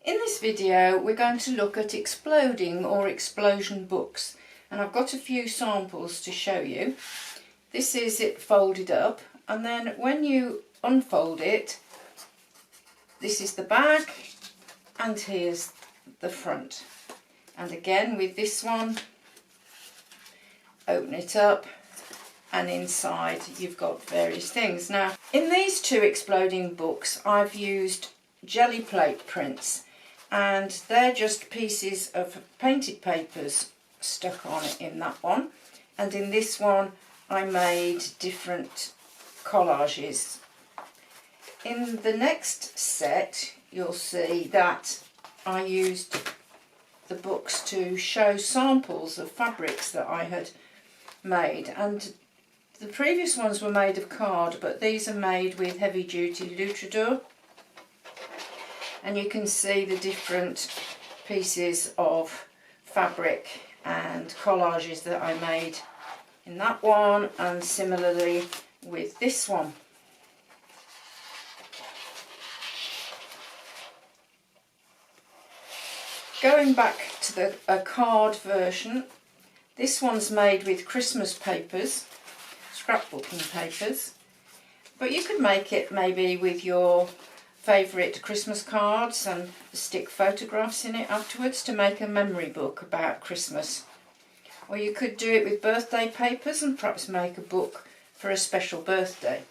In this video we're going to look at exploding or explosion books, and I've got a few samples to show you. This is it folded up, and then when you unfold it, this is the back and here's the front. And again with this one, open it up and inside you've got various things. Now in these two exploding books I've used jelly plate prints, and they're just pieces of painted papers stuck on it in that one, and in this one I made different collages. In the next set you'll see that I used the books to show samples of fabrics that I had made, and the previous ones were made of card, but these are made with heavy duty Lutradur. And you can see the different pieces of fabric and collages that I made in that one, and similarly with this one. Going back to a card version, this one's made with Christmas papers, scrapbooking papers, but you could make it maybe with your favourite Christmas cards and stick photographs in it afterwards to make a memory book about Christmas. Or you could do it with birthday papers and perhaps make a book for a special birthday.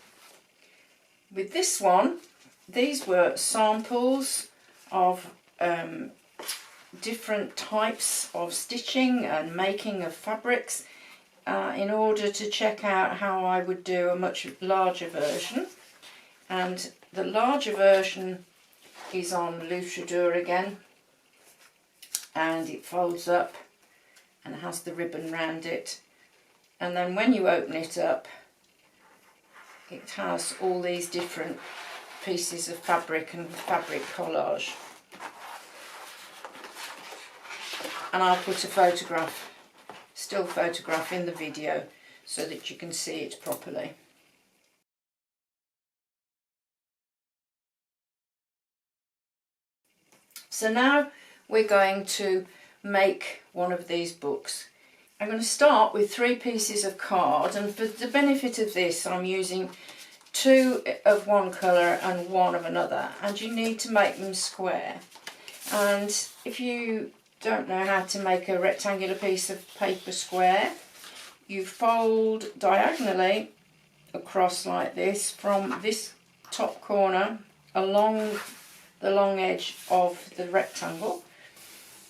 With this one, these were samples of different types of stitching and making of fabrics in order to check out how I would do a much larger version. And the larger version is on Lutradur again, and it folds up and has the ribbon round it, and then when you open it up it has all these different pieces of fabric and fabric collage. And I'll put a photograph, still photograph, in the video so that you can see it properly. So now we're going to make one of these books. I'm going to start with 3 pieces of card, and for the benefit of this I'm using 2 of one colour and 1 of another, and you need to make them square. And if you don't know how to make a rectangular piece of paper square, you fold diagonally across like this from this top corner along the long edge of the rectangle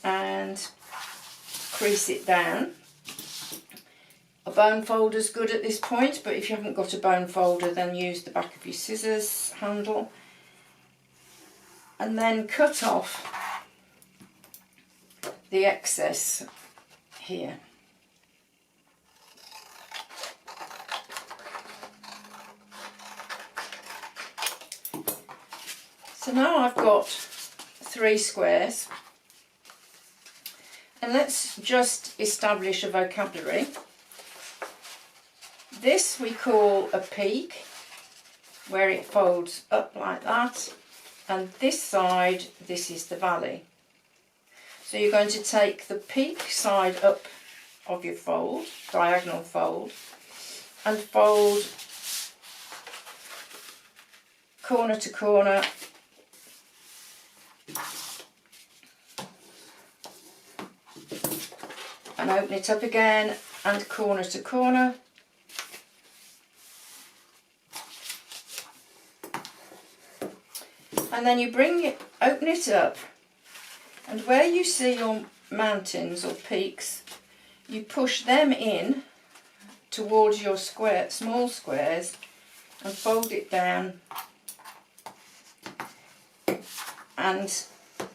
and crease it down. A bone folder is good at this point, but if you haven't got a bone folder then use the back of your scissors handle, and then cut off the excess here. So now I've got 3 squares, and let's just establish a vocabulary. This we call a peak, where it folds up like that, and this side, this is the valley. So you're going to take the peak side up of your fold, diagonal fold, and fold corner to corner and open it up again, and corner to corner, and then you open it up, and where you see your mountains or peaks you push them in towards your small squares and fold it down, and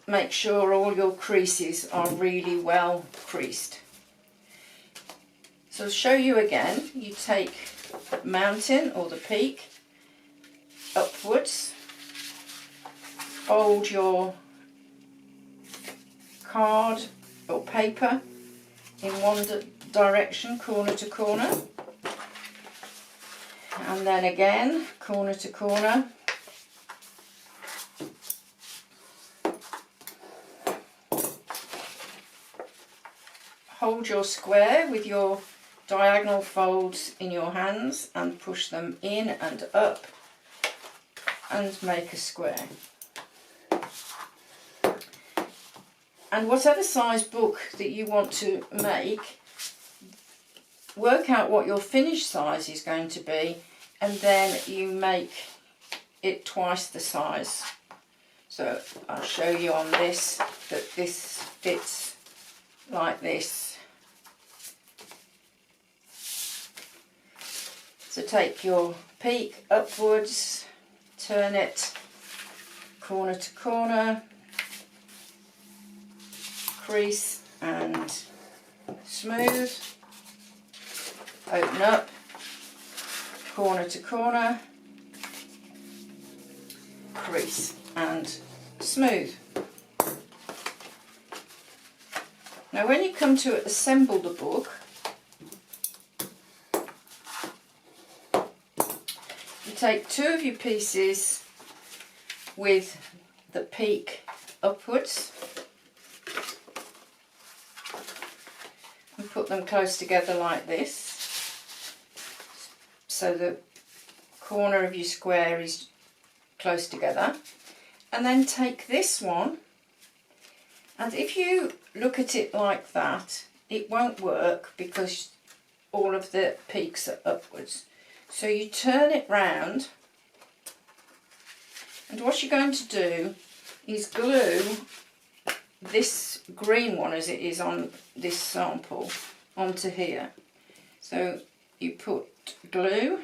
make sure all your creases are really well creased. So I'll show you again. You take the mountain or the peak upwards, fold your card or paper in one direction, corner to corner, and then again corner to corner, hold your square with your diagonal folds in your hands and push them in and up and make a square. And whatever size book that you want to make, work out what your finished size is going to be, and then you make it twice the size. So I'll show you on this that this fits like this. So take your peak upwards, turn it corner to corner, crease and smooth, open up, corner to corner, crease and smooth. Now when you come to assemble the book, you take two of your pieces with the peak upwards and put them close together like this, so the corner of your square is close together. And then take this one, and if you look at it like that, it won't work because all of the peaks are upwards. So you turn it round, and what you're going to do is glue this green one, as it is on this sample, onto here. So you put glue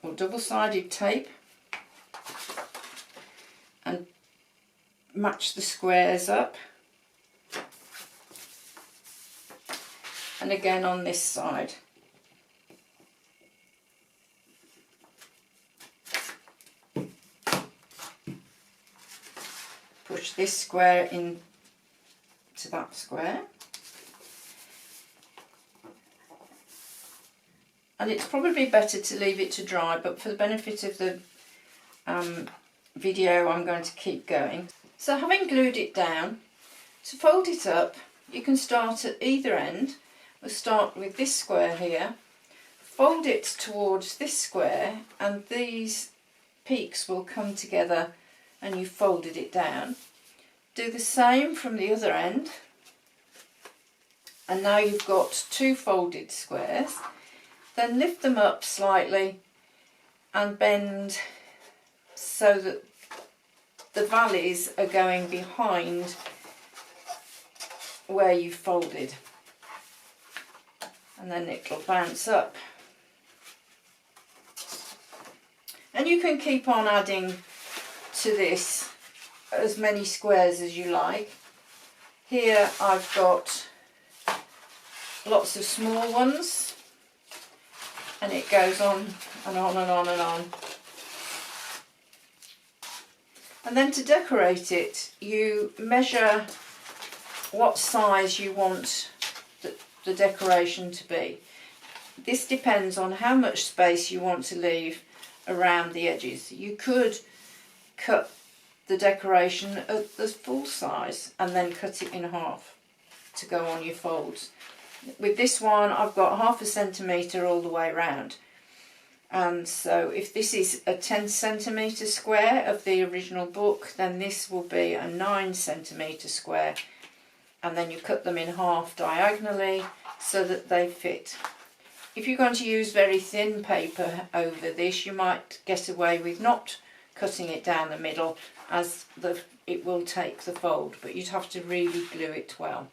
or double-sided tape and match the squares up, and again on this side. Push this square into that square, and it's probably better to leave it to dry, but for the benefit of the video I'm going to keep going. So having glued it down, to fold it up you can start at either end. We'll start with this square here, fold it towards this square, and these peaks will come together and you folded it down. Do the same from the other end, and now you've got two folded squares. Then lift them up slightly and bend so that the valleys are going behind where you folded, and then it'll bounce up. And you can keep on adding to this as many squares as you like. Here I've got lots of small ones, and it goes on and on and on and on. And then to decorate it, you measure what size you want the decoration to be. This depends on how much space you want to leave around the edges. You could cut the decoration at the full size and then cut it in half to go on your folds. With this one I've got 1/2 centimetre all the way round, and so if this is a 10 centimetre square of the original book, then this will be a 9 centimetre square, and then you cut them in half diagonally so that they fit. If you're going to use very thin paper over this, you might get away with not cutting it down the middle, as it will take the fold, but you'd have to really glue it well.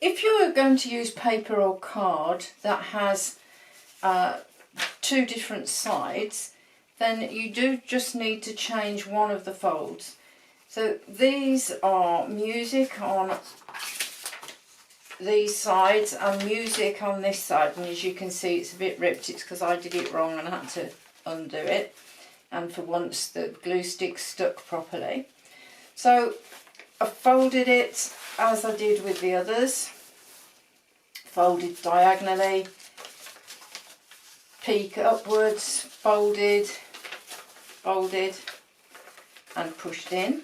If you are going to use paper or card that has two different sides, then you do just need to change one of the folds. So these are music on these sides and music on this side, and as you can see it's a bit ripped. It's because I did it wrong and I had to undo it, and for once the glue stick stuck properly. So I folded it as I did with the others, folded diagonally, peak upwards, folded, folded and pushed in.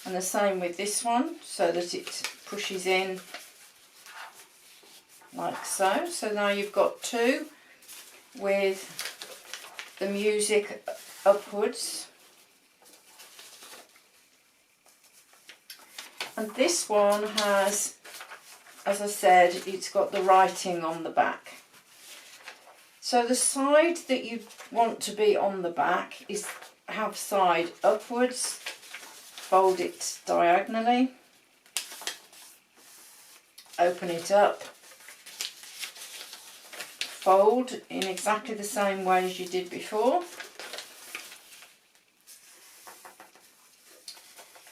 And the same with this one, so that it pushes in like so. So now you've got two with the music upwards. And this one has, as I said, it's got the writing on the back. So the side that you want to be on the back is have side upwards. Fold it diagonally, open it up, fold in exactly the same way as you did before,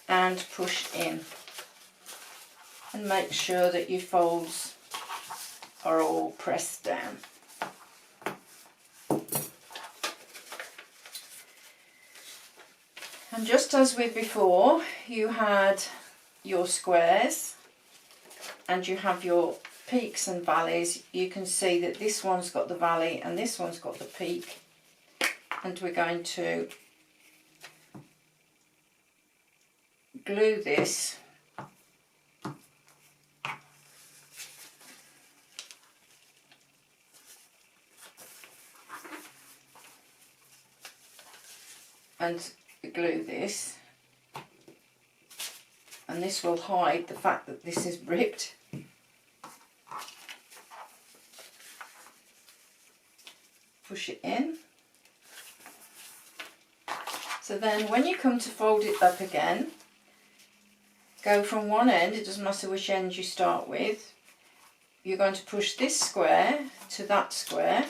and push in, and make sure that your folds are all pressed down. And just as with before, you had your squares and you have your peaks and valleys. You can see that this one's got the valley and this one's got the peak, and we're going to glue this and glue this, and this will hide the fact that this is ripped. Push it in. So then when you come to fold it up again, go from one end, it doesn't matter which end you start with, you're going to push this square to that square,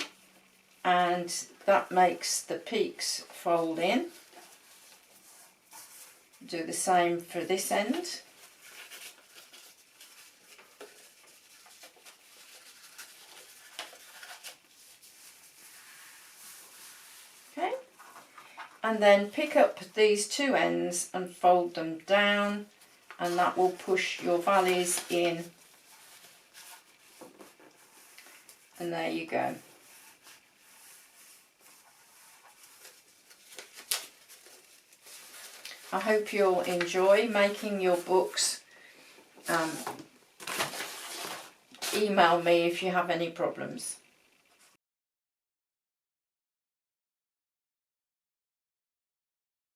and that makes the peaks fold in. Do the same for this end. Okay, and then pick up these two ends and fold them down, and that will push your valleys in, and there you go. I hope you'll enjoy making your books. Email me if you have any problems.